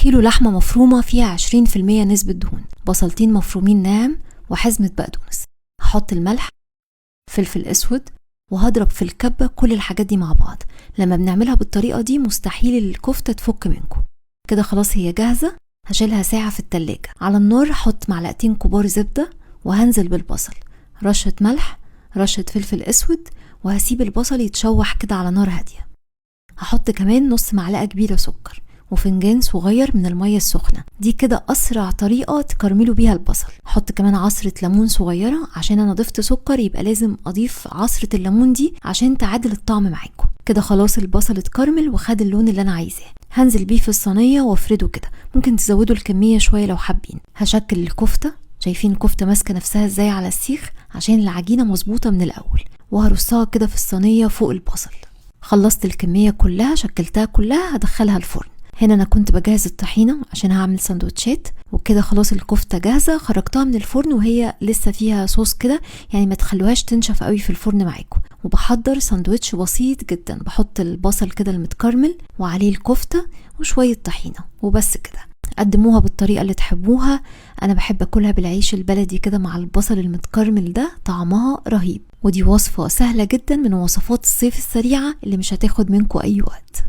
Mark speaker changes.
Speaker 1: كيلو لحمة مفرومة فيها 20% نسبة دهون، بصلتين مفرومين ناعم، وحزمة بقدونس. هحط الملح، فلفل اسود، وهضرب في الكبة كل الحاجات دي مع بعض. لما بنعملها بالطريقة دي مستحيل الكفتة تفك منكم. كده خلاص هي جاهزة. هشيلها ساعة في التلاجة. على النار هحط معلقتين كبار زبدة، وهنزل بالبصل، رشة ملح، رشة فلفل اسود، وهسيب البصل يتشوح كده على نار هادية. هحط كمان نص معلقة كبيرة سكر، وفنجان صغير من المية السخنة. دي كده أسرع طريقة تكرملوا بيها البصل. هحط كمان عصرة ليمون صغيرة، عشان أنا ضفت سكر يبقى لازم أضيف عصرة الليمون دي عشان تعادل الطعم معاكم. كده خلاص البصل اتكرمل وخد اللون اللي أنا عايزاه. هنزل بيه في الصينية وافرده كده. ممكن تزودوا الكمية شوية لو حابين. هشكل الكفتة. شايفين الكفتة ماسكة نفسها ازاي على السيخ؟ عشان العجينة مظبوطة من الأول. وهرصها كده في الصينية فوق البصل. خلصت الكمية كلها، شكلتها كلها، هدخلها الفرن. هنا انا كنت بجهز الطحينة عشان هعمل سندوتشات. وكده خلاص الكفتة جاهزة. خرجتها من الفرن وهي لسه فيها صوص كده، يعني ما تخلوهاش تنشف قوي في الفرن معاكم. وبحضر سندوتش بسيط جدا. بحط البصل كده المتكرمل وعليه الكفتة وشوية طحينة وبس كده. قدموها بالطريقة اللي تحبوها. انا بحب اكلها بالعيش البلدي كده مع البصل المتكرمل ده، طعمها رهيب. ودي وصفة سهلة جدا من وصفات الصيف السريعة اللي مش هتاخد منكم اي وقت.